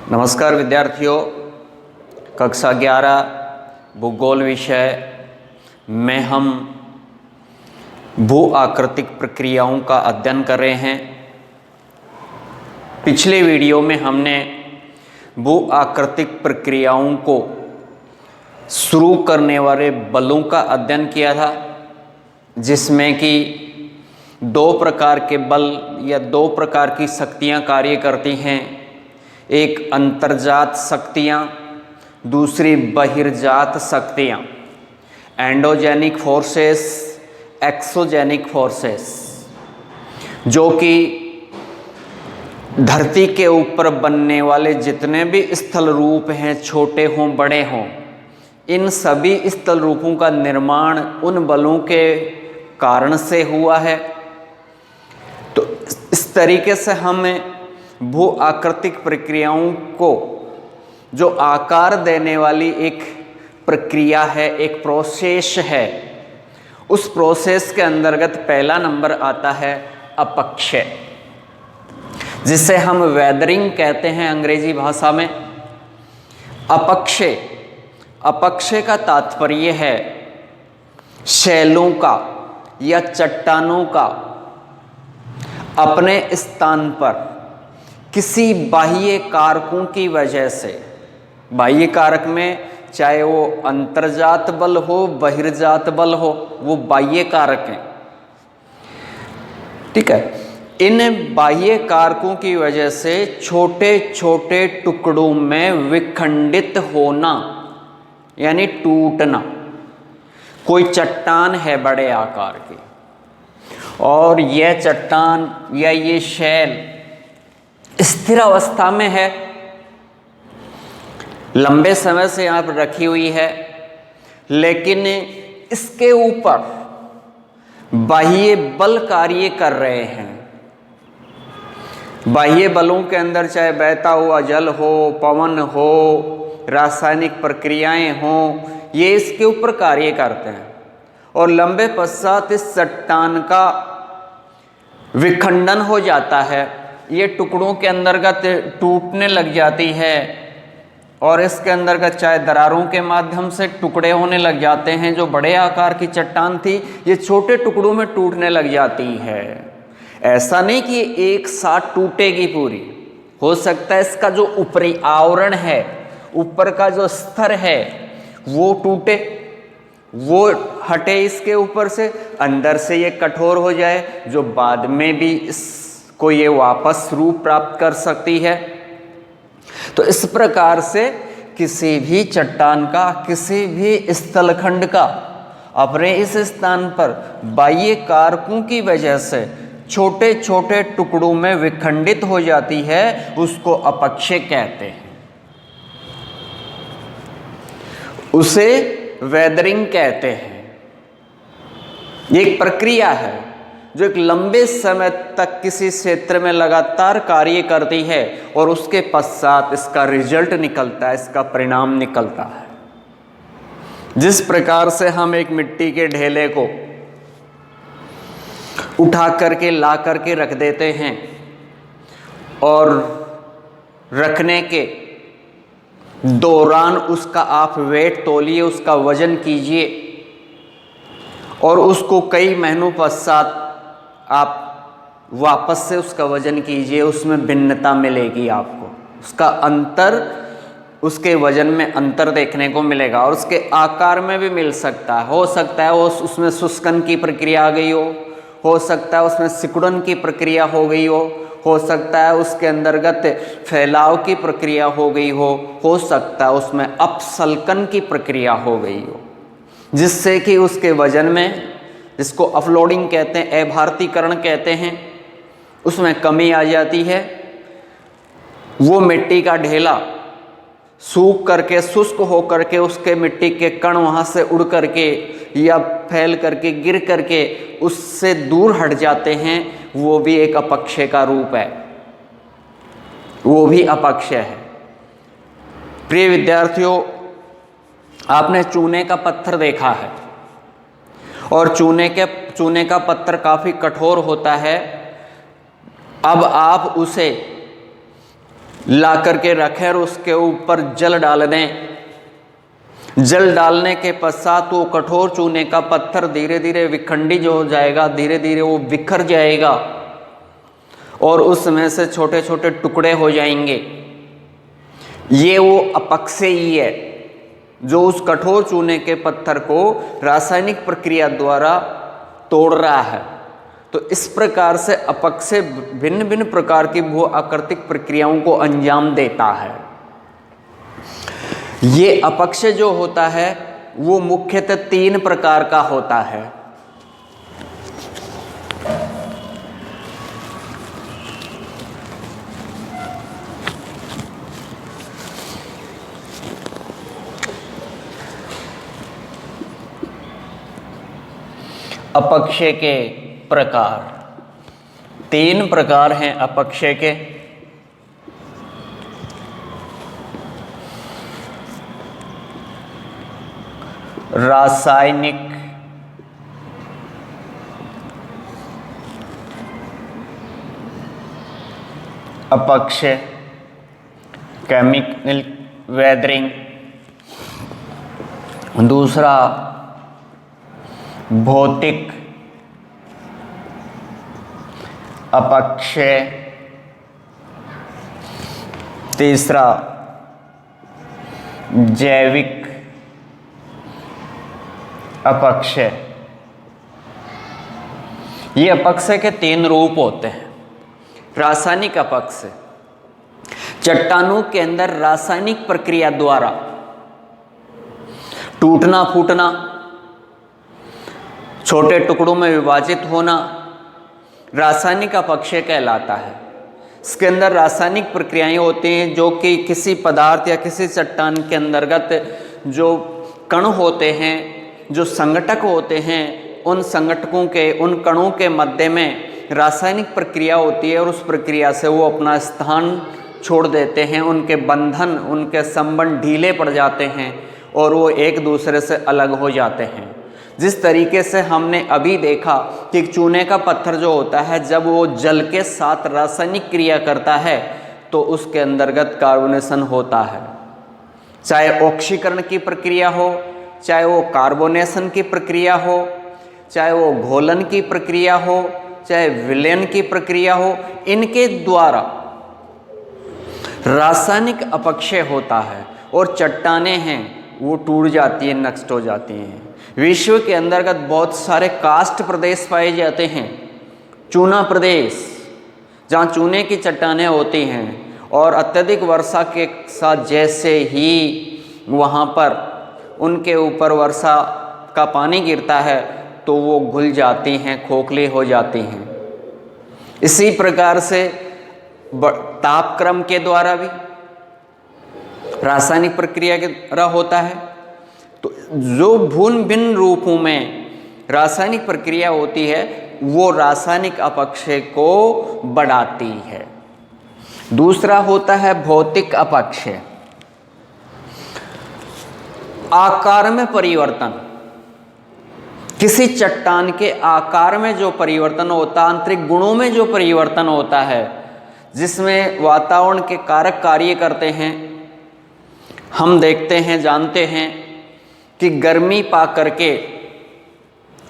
नमस्कार विद्यार्थियों, कक्षा 11 भूगोल विषय में हम भू आकृतिक प्रक्रियाओं का अध्ययन कर रहे हैं। पिछले वीडियो में हमने भू आकृतिक प्रक्रियाओं को शुरू करने वाले बलों का अध्ययन किया था, जिसमें कि दो प्रकार के बल या दो प्रकार की शक्तियां कार्य करती हैं। एक अंतर्जात शक्तियां, दूसरी बहिर्जात शक्तियां, एंडोजेनिक फोर्सेस, एक्सोजेनिक फोर्सेस, जो कि धरती के ऊपर बनने वाले जितने भी स्थल रूप हैं, छोटे हों बड़े हों, इन सभी स्थल रूपों का निर्माण उन बलों के कारण से हुआ है। तो इस तरीके से हमें भू आकृतिक प्रक्रियाओं को जो आकार देने वाली एक प्रक्रिया है, एक प्रोसेस है, उस प्रोसेस के अंतर्गत पहला नंबर आता है अपक्षय, जिसे हम वेदरिंग कहते हैं अंग्रेजी भाषा में। अपक्षय का तात्पर्य है शैलों का या चट्टानों का अपने स्थान पर किसी बाह्य कारकों की वजह से, बाह्य कारक में चाहे वो अंतर्जात बल हो, बहिर्जात बल हो, वो बाह्य कारक हैं, ठीक है। इन बाह्य कारकों की वजह से छोटे छोटे टुकड़ों में विखंडित होना यानी टूटना। कोई चट्टान है बड़े आकार की और यह चट्टान या ये शैल स्थिर अवस्था में है, लंबे समय से यहाँ पर रखी हुई है, लेकिन इसके ऊपर बाह्य बल कार्य कर रहे हैं। बाह्य बलों के अंदर चाहे बहता हुआ जल हो, पवन हो, रासायनिक प्रक्रियाएं हों, ये इसके ऊपर कार्य करते हैं और लंबे पश्चात इस चट्टान का विखंडन हो जाता है। ये टुकड़ों के अंतर्गत टूटने लग जाती है और इसके अंतर्गत चाहे दरारों के माध्यम से टुकड़े होने लग जाते हैं। जो बड़े आकार की चट्टान थी, ये छोटे टुकड़ों में टूटने लग जाती है। ऐसा नहीं कि एक साथ टूटेगी पूरी, हो सकता है इसका जो ऊपरी आवरण है, ऊपर का जो स्तर है, वो टूटे, वो हटे इसके ऊपर से, अंदर से ये कठोर हो जाए, जो बाद में भी इसको ये वापस रूप प्राप्त कर सकती है। तो इस प्रकार से किसी भी चट्टान का, किसी भी स्थलखंड का अपने इस स्थान पर बाह्य कारकों की वजह से छोटे छोटे टुकड़ों में विखंडित हो जाती है, उसको अपक्षय कहते हैं। उसे वेदरिंग कहते हैं। ये एक प्रक्रिया है जो एक लंबे समय तक किसी क्षेत्र में लगातार कार्य करती है और उसके पश्चात इसका रिजल्ट निकलता है, इसका परिणाम निकलता है। जिस प्रकार से हम एक मिट्टी के ढेले को उठा करके ला करके रख देते हैं और रखने के दौरान उसका आप वेट तोलिए, उसका वजन कीजिए और उसको कई महीनों पश्चात आप वापस से उसका वजन कीजिए, उसमें भिन्नता मिलेगी आपको, उसका अंतर, उसके वजन में अंतर देखने को मिलेगा और उसके आकार में भी मिल सकता है। हो सकता है उसमें शुष्कन की प्रक्रिया आ गई हो सकता है उसमें सिकुड़न की प्रक्रिया हो गई हो सकता है उसके अंतर्गत फैलाव की प्रक्रिया हो गई हो सकता है उसमें अपसल्कन की प्रक्रिया हो गई हो, जिससे कि उसके वजन में, जिसको अपलोडिंग कहते हैं, अभारतीकरण कहते हैं, उसमें कमी आ जाती है। वो मिट्टी का ढेला सूख करके, शुष्क हो करके, उसके मिट्टी के कण वहाँ से उड़ करके या फैल करके, गिर करके उससे दूर हट जाते हैं। वो भी एक अपक्षय का रूप है, वो भी अपक्षय है। प्रिय विद्यार्थियों, आपने चूने का पत्थर देखा है और चूने का पत्थर काफ़ी कठोर होता है। अब आप उसे ला करके रखें और उसके ऊपर जल डाल दें। जल डालने के पश्चात वो कठोर चूने का पत्थर धीरे धीरे विखंडित हो जाएगा, धीरे धीरे वो बिखर जाएगा और उसमें से छोटे छोटे टुकड़े हो जाएंगे। ये वो अपक्षयी है जो उस कठोर चूने के पत्थर को रासायनिक प्रक्रिया द्वारा तोड़ रहा है। तो इस प्रकार से अपक्षय भिन्न भिन्न प्रकार की भू आकृतिक प्रक्रियाओं को अंजाम देता है। ये अपक्षय जो होता है वो मुख्यतः 3 प्रकार का होता है। अपक्षय के प्रकार 3 प्रकार हैं अपक्षय के। रासायनिक, अपक्षय, केमिकल वेदरिंग, दूसरा भौतिक अपक्षय, तीसरा जैविक अपक्षय। ये अपक्षय के 3 रूप होते हैं। रासायनिक अपक्षय, चट्टानों के अंदर रासायनिक प्रक्रिया द्वारा टूटना फूटना, छोटे टुकड़ों में विभाजित होना रासायनिक अपक्षय कहलाता है। इसके अंदर रासायनिक प्रक्रियाएं होती हैं जो कि किसी पदार्थ या किसी चट्टान के अंतर्गत जो कण होते हैं, जो संघटक होते हैं, उन संघटकों के, उन कणों के मध्य में रासायनिक प्रक्रिया होती है और उस प्रक्रिया से वो अपना स्थान छोड़ देते हैं। उनके बंधन, उनके संबंध ढीले पड़ जाते हैं और वो एक दूसरे से अलग हो जाते हैं। जिस तरीके से हमने अभी देखा कि चूने का पत्थर जो होता है जब वो जल के साथ रासायनिक क्रिया करता है तो उसके अंतर्गत कार्बोनेशन होता है। चाहे ऑक्सीकरण की प्रक्रिया हो, चाहे वो कार्बोनेशन की प्रक्रिया हो, चाहे वो घोलन की प्रक्रिया हो, चाहे विलयन की प्रक्रिया हो, इनके द्वारा रासायनिक अपक्षय होता है और चट्टानें हैं वो टूट जाती हैं, नष्ट हो जाती हैं। विश्व के अंतर्गत बहुत सारे कास्ट प्रदेश पाए जाते हैं। चूना प्रदेश, जहाँ चूने की चट्टानें होती हैं और अत्यधिक वर्षा के साथ जैसे ही वहाँ पर उनके ऊपर वर्षा का पानी गिरता है तो वो घुल जाती हैं, खोखली हो जाती हैं। इसी प्रकार से तापक्रम के द्वारा भी रासायनिक प्रक्रिया के द्वारा होता है। तो जो भिन्न भिन्न रूपों में रासायनिक प्रक्रिया होती है वो रासायनिक अपक्षय को बढ़ाती है। दूसरा होता है भौतिक अपक्षय। आकार में परिवर्तन, किसी चट्टान के आकार में जो परिवर्तन होता है, आंतरिक गुणों में जो परिवर्तन होता है, जिसमें वातावरण के कारक कार्य करते हैं। हम देखते हैं, जानते हैं कि गर्मी पा करके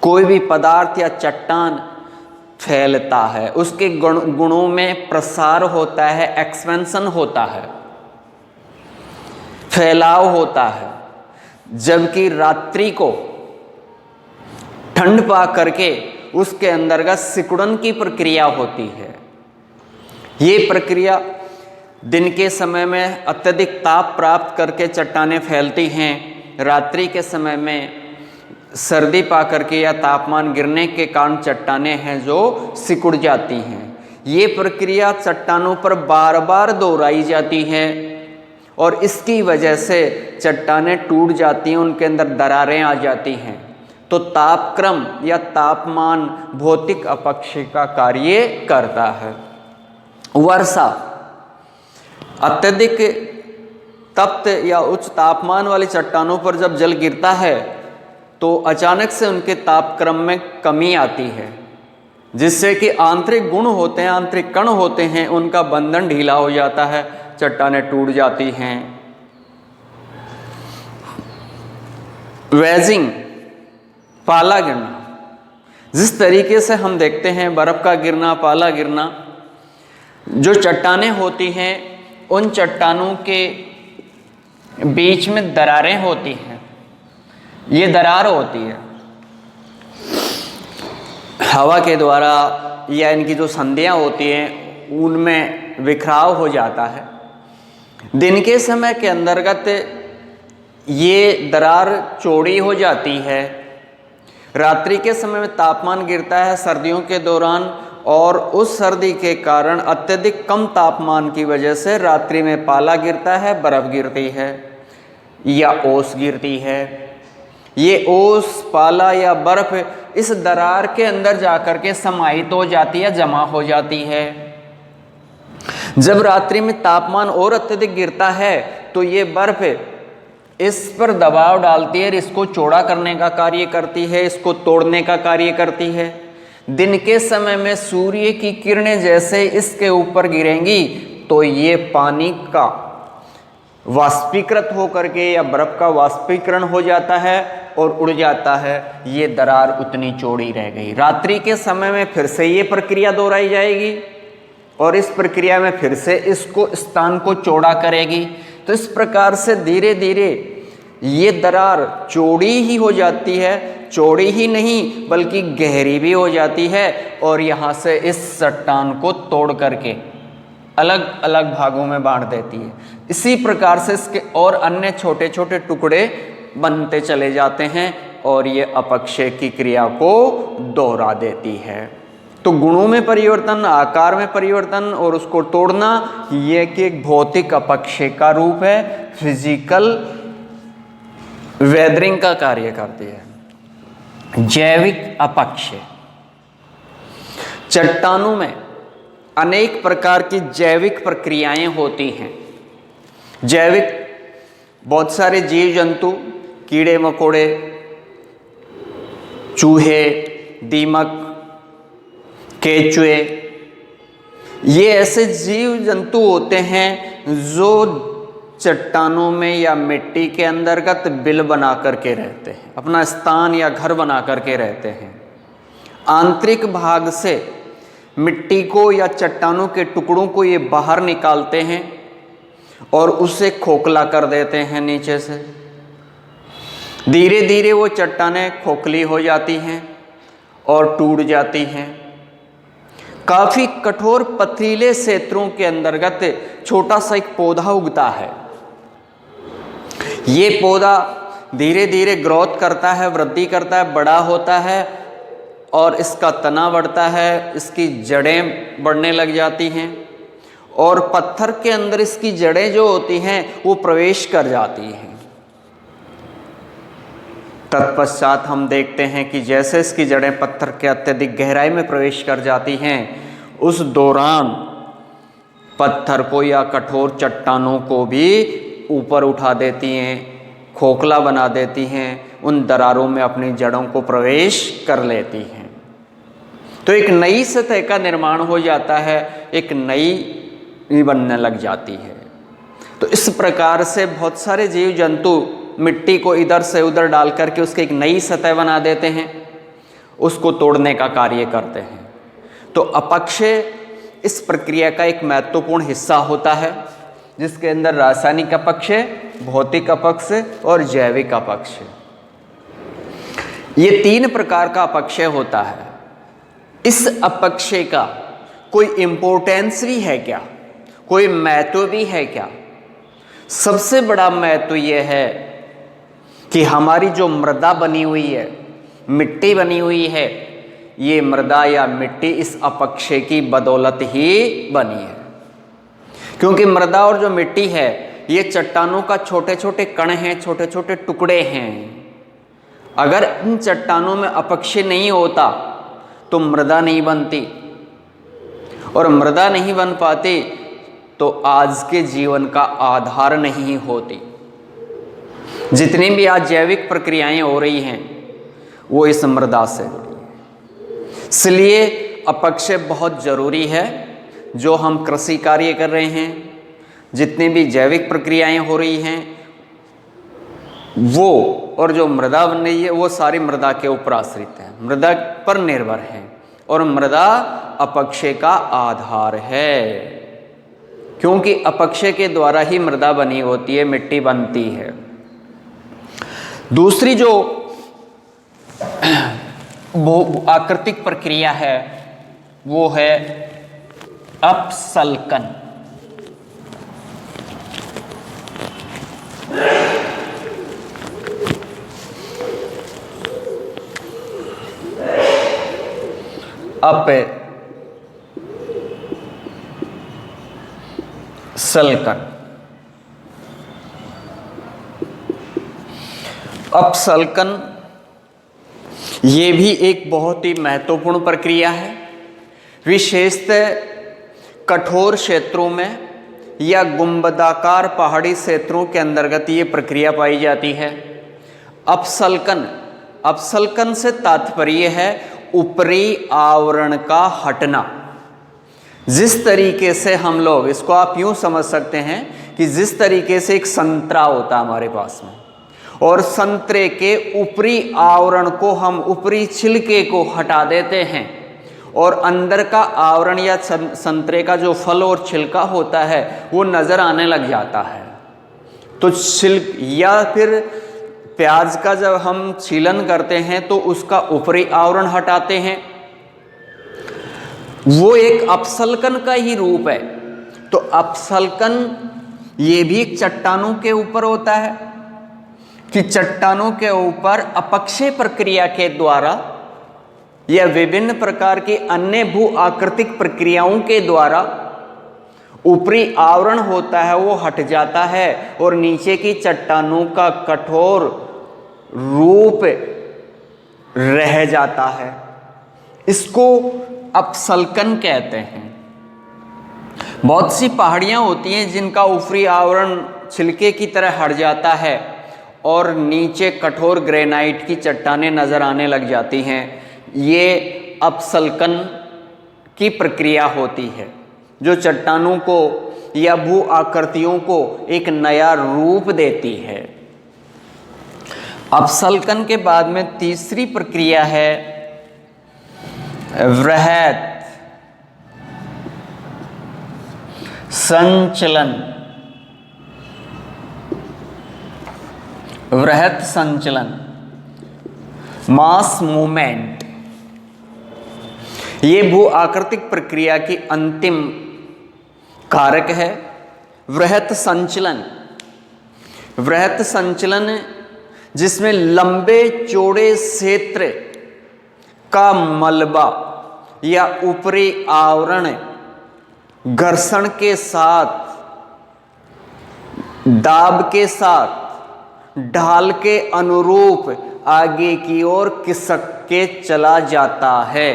कोई भी पदार्थ या चट्टान फैलता है, उसके गुणों में प्रसार होता है, एक्सपेंशन होता है, फैलाव होता है। जबकि रात्रि को ठंड पा करके उसके अंतर्गत सिकुड़न की प्रक्रिया होती है। ये प्रक्रिया दिन के समय में अत्यधिक ताप प्राप्त करके चट्टानें फैलती हैं, रात्रि के समय में सर्दी पा करके या तापमान गिरने के कारण चट्टानें हैं जो सिकुड़ जाती हैं। ये प्रक्रिया चट्टानों पर बार बार दोहराई जाती है और इसकी वजह से चट्टानें टूट जाती हैं, उनके अंदर दरारें आ जाती हैं। तो तापक्रम या तापमान भौतिक अपक्षय का कार्य करता है। वर्षा, अत्यधिक तप्त या उच्च तापमान वाली चट्टानों पर जब जल गिरता है तो अचानक से उनके तापक्रम में कमी आती है, जिससे कि आंतरिक गुण होते हैं, आंतरिक कण होते हैं, उनका बंधन ढीला हो जाता है। चट्टानें टूट जाती हैं। वेजिंग, पाला गिरना, जिस तरीके से हम देखते हैं बर्फ़ का गिरना, पाला गिरना, जो चट्टानें होती हैं उन चट्टानों के बीच में दरारें होती हैं। ये दरार होती है हवा के द्वारा या इनकी जो संधियाँ होती हैं उनमें बिखराव हो जाता है। दिन के समय के अंतर्गत ये दरार चौड़ी हो जाती है। रात्रि के समय में तापमान गिरता है सर्दियों के दौरान, और उस सर्दी के कारण अत्यधिक कम तापमान की वजह से रात्रि में पाला गिरता है, बर्फ़ गिरती है या ओस गिरती है। ये ओस, पाला या बर्फ़ इस दरार के अंदर जाकर के समाहित हो जाती है, जमा हो जाती है। जब रात्रि में तापमान और अत्यधिक गिरता है तो ये बर्फ़ इस पर दबाव डालती है, इसको चौड़ा करने का कार्य करती है, इसको तोड़ने का कार्य करती है। दिन के समय में सूर्य की किरणें जैसे इसके ऊपर गिरेंगी तो ये पानी का वाष्पीकृत होकर के या बर्फ़ का वाष्पीकरण हो जाता है और उड़ जाता है। ये दरार उतनी चौड़ी रह गई। रात्रि के समय में फिर से ये प्रक्रिया दोहराई जाएगी और इस प्रक्रिया में फिर से इसको स्थान को चौड़ा करेगी। तो इस प्रकार से धीरे धीरे ये दरार चौड़ी ही हो जाती है, चौड़ी ही नहीं बल्कि गहरी भी हो जाती है, और यहाँ से इस चट्टान को तोड़ करके अलग अलग भागों में बांट देती है। इसी प्रकार से इसके और अन्य छोटे छोटे टुकड़े बनते चले जाते हैं और ये अपक्षय की क्रिया को दोहरा देती है। तो गुणों में परिवर्तन, आकार में परिवर्तन और उसको तोड़ना, ये कि एक भौतिक अपक्षय का रूप है, फिजिकल वेदरिंग का कार्य करती है। जैविक अपक्षय, चट्टानों में अनेक प्रकार की जैविक प्रक्रियाएं होती हैं। जैविक, बहुत सारे जीव जंतु, कीड़े मकोड़े, चूहे, दीमक, केचुए, ये ऐसे जीव जंतु होते हैं जो चट्टानों में या मिट्टी के अंतर्गत बिल बना करके रहते हैं, अपना स्थान या घर बना करके रहते हैं। आंतरिक भाग से मिट्टी को या चट्टानों के टुकड़ों को ये बाहर निकालते हैं और उसे खोखला कर देते हैं नीचे से। धीरे धीरे वो चट्टानें खोखली हो जाती हैं और टूट जाती हैं। काफ़ी कठोर पथरीले क्षेत्रों के अंतर्गत छोटा सा एक पौधा उगता है। ये पौधा धीरे धीरे ग्रोथ करता है, वृद्धि करता है, बड़ा होता है और इसका तना बढ़ता है, इसकी जड़ें बढ़ने लग जाती हैं और पत्थर के अंदर इसकी जड़ें जो होती हैं वो प्रवेश कर जाती हैं। तत्पश्चात हम देखते हैं कि जैसे इसकी जड़ें पत्थर के अत्यधिक गहराई में प्रवेश कर जाती हैं, उस दौरान पत्थर को या कठोर चट्टानों को भी ऊपर उठा देती हैं, खोखला बना देती हैं, उन दरारों में अपनी जड़ों को प्रवेश कर लेती हैं। तो एक नई सतह का निर्माण हो जाता है, एक नई बनने लग जाती है। तो इस प्रकार से बहुत सारे जीव जंतु मिट्टी को इधर से उधर डाल करके उसकी एक नई सतह बना देते हैं, उसको तोड़ने का कार्य करते हैं। तो अपक्षय इस प्रक्रिया का एक महत्वपूर्ण हिस्सा होता है, जिसके अंदर रासायनिक अपक्षय, भौतिक अपक्षय और जैविक अपक्षय, ये 3 प्रकार का अपक्षय होता है। इस अपक्षय का कोई इम्पोर्टेंस भी है क्या, कोई महत्व भी है क्या? सबसे बड़ा महत्व यह है कि हमारी जो मृदा बनी हुई है, मिट्टी बनी हुई है, ये मृदा या मिट्टी इस अपक्षय की बदौलत ही बनी है। क्योंकि मृदा और जो मिट्टी है ये चट्टानों का छोटे छोटे कण हैं, छोटे छोटे टुकड़े हैं। अगर इन चट्टानों में अपक्षय नहीं होता तो मृदा नहीं बनती, और मृदा नहीं बन पाती तो आज के जीवन का आधार नहीं होती। जितनी भी आज जैविक प्रक्रियाएं हो रही हैं वो इस मृदा से जुड़ी है। इसलिए अपक्षय बहुत ज़रूरी है। जो हम कृषि कार्य कर रहे हैं, जितनी भी जैविक प्रक्रियाएं हो रही हैं वो, और जो मृदा बन रही है वो सारी मृदा के ऊपर आश्रित है, मृदा पर निर्भर है। और मृदा अपक्षय का आधार है, क्योंकि अपक्षय के द्वारा ही मृदा बनी होती है, मिट्टी बनती है। दूसरी जो आकृतिक प्रक्रिया है वो है अपसल्कन। अपसल्कन। अपसल्कन ये भी एक बहुत ही महत्वपूर्ण प्रक्रिया है। विशेषतः कठोर क्षेत्रों में या गुंबदाकार पहाड़ी क्षेत्रों के अंतर्गत ये प्रक्रिया पाई जाती है। अपसल्कन, अपसल्कन से तात्पर्य है ऊपरी आवरण का हटना। जिस तरीके से हम लोग, इसको आप यूं समझ सकते हैं कि जिस तरीके से एक संतरा होता है हमारे पास में, और संतरे के ऊपरी आवरण को हम, ऊपरी छिलके को हटा देते हैं और अंदर का आवरण या संतरे का जो फल और छिलका होता है वो नज़र आने लग जाता है। तो या फिर प्याज का जब हम छीलन करते हैं तो उसका ऊपरी आवरण हटाते हैं, वो एक अपसल्कन का ही रूप है। तो अपसल्कन ये भी एक चट्टानों के ऊपर होता है कि चट्टानों के ऊपर अपक्षय प्रक्रिया के द्वारा या विभिन्न प्रकार की अन्य भू आकृतिक प्रक्रियाओं के द्वारा ऊपरी आवरण होता है वो हट जाता है और नीचे की चट्टानों का कठोर रूप रह जाता है। इसको अपसल्कन कहते हैं। बहुत सी पहाड़ियाँ होती हैं जिनका ऊपरी आवरण छिलके की तरह हट जाता है और नीचे कठोर ग्रेनाइट की चट्टानें नज़र आने लग जाती हैं। ये अपसल्कन की प्रक्रिया होती है जो चट्टानों को या भू आकृतियों को एक नया रूप देती है। अपसल्कन के बाद में तीसरी प्रक्रिया है वृहत संचलन। वृहत संचलन, मास मूवमेंट, ये भू आकृतिक प्रक्रिया की अंतिम कारक है। वृहत संचलन, वृहत संचलन जिसमें लंबे चौड़े क्षेत्र का मलबा या ऊपरी आवरण घर्षण के साथ, दाब के साथ, ढाल के अनुरूप आगे की ओर खिसक के चला जाता है,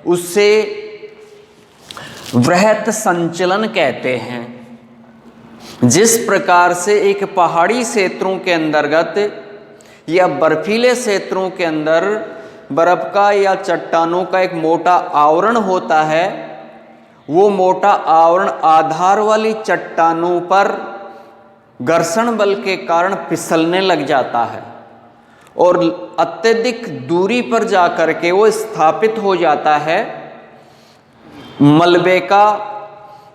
उससे वृहत संचलन कहते हैं। जिस प्रकार से एक पहाड़ी क्षेत्रों के अंतर्गत या बर्फीले क्षेत्रों के अंदर बर्फ का या चट्टानों का एक मोटा आवरण होता है, वो मोटा आवरण आधार वाली चट्टानों पर घर्षण बल के कारण फिसलने लग जाता है और अत्यधिक दूरी पर जाकर के वो स्थापित हो जाता है। मलबे का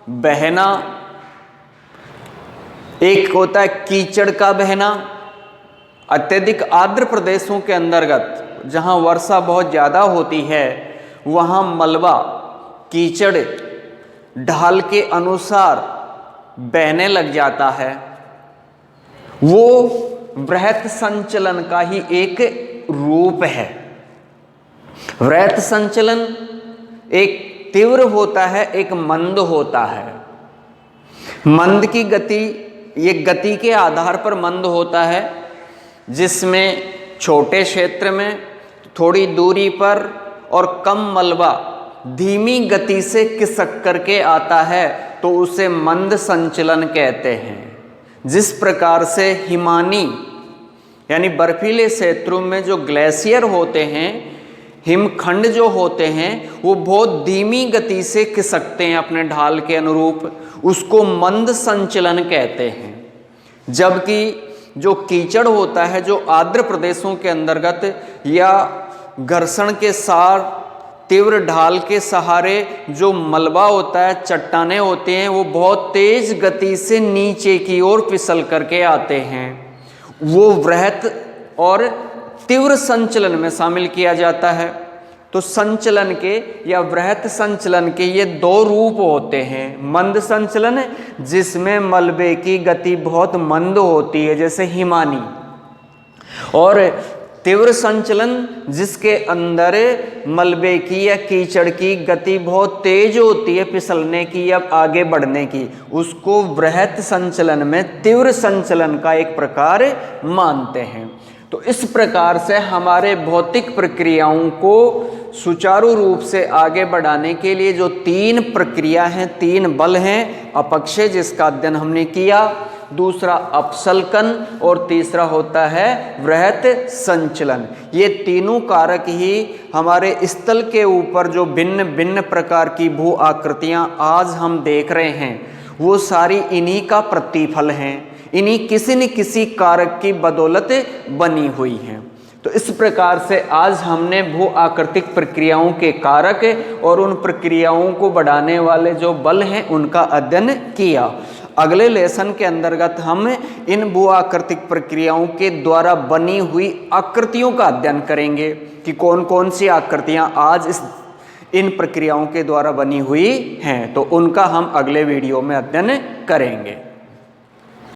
बहना, एक होता है कीचड़ का बहना। अत्यधिक आर्द्र प्रदेशों के अंतर्गत जहां वर्षा बहुत ज़्यादा होती है वहां मलबा, कीचड़ ढाल के अनुसार बहने लग जाता है। वो वृहत संचलन का ही एक रूप है। वृहत संचलन एक तीव्र होता है, एक मंद होता है। मंद की गति, ये गति के आधार पर मंद होता है, जिसमें छोटे क्षेत्र में थोड़ी दूरी पर और कम मलबा धीमी गति से खिसक करके आता है तो उसे मंद संचलन कहते हैं। जिस प्रकार से हिमानी यानी बर्फीले क्षेत्रों में जो ग्लेशियर होते हैं, हिमखंड जो होते हैं वो बहुत धीमी गति से खिसकते हैं अपने ढाल के अनुरूप, उसको मंद संचलन कहते हैं। जबकि जो कीचड़ होता है, जो आर्द्र प्रदेशों के अंतर्गत या घर्षण के साथ तीव्र ढाल के सहारे जो मलबा होता है, चट्टानें होते हैं, वो बहुत तेज गति से नीचे की ओर फिसल करके आते हैं। वो वृहत और तीव्र संचलन में शामिल किया जाता है। तो संचलन के या वृहत संचलन के ये दो रूप होते हैं। मंद संचलन जिसमें मलबे की गति बहुत मंद होती है जैसे हिमानी, और तीव्र संचलन जिसके अंदर मलबे की या कीचड़ की गति बहुत तेज होती है फिसलने की या आगे बढ़ने की, उसको वृहत संचलन में तीव्र संचलन का एक प्रकार मानते हैं। तो इस प्रकार से हमारे भौतिक प्रक्रियाओं को सुचारू रूप से आगे बढ़ाने के लिए जो तीन प्रक्रिया हैं, तीन बल हैं, अपक्षय जिसका अध्ययन हमने किया, दूसरा अपसल्कन और तीसरा होता है वृहत संचलन। ये तीनों कारक ही हमारे स्थल के ऊपर जो भिन्न भिन्न प्रकार की भू आकृतियां आज हम देख रहे हैं वो सारी इन्हीं का प्रतिफल हैं, इन्हीं किसी न किसी कारक की बदौलत बनी हुई हैं। तो इस प्रकार से आज हमने भू आकृतिक प्रक्रियाओं के कारक और उन प्रक्रियाओं को बढ़ाने वाले जो बल हैं उनका अध्ययन किया। अगले लेसन के अंतर्गत हम इन भू आकृतिक प्रक्रियाओं के द्वारा बनी हुई आकृतियों का अध्ययन करेंगे कि कौन कौन सी आकृतियां आज इन प्रक्रियाओं के द्वारा बनी हुई हैं। तो उनका हम अगले वीडियो में अध्ययन करेंगे।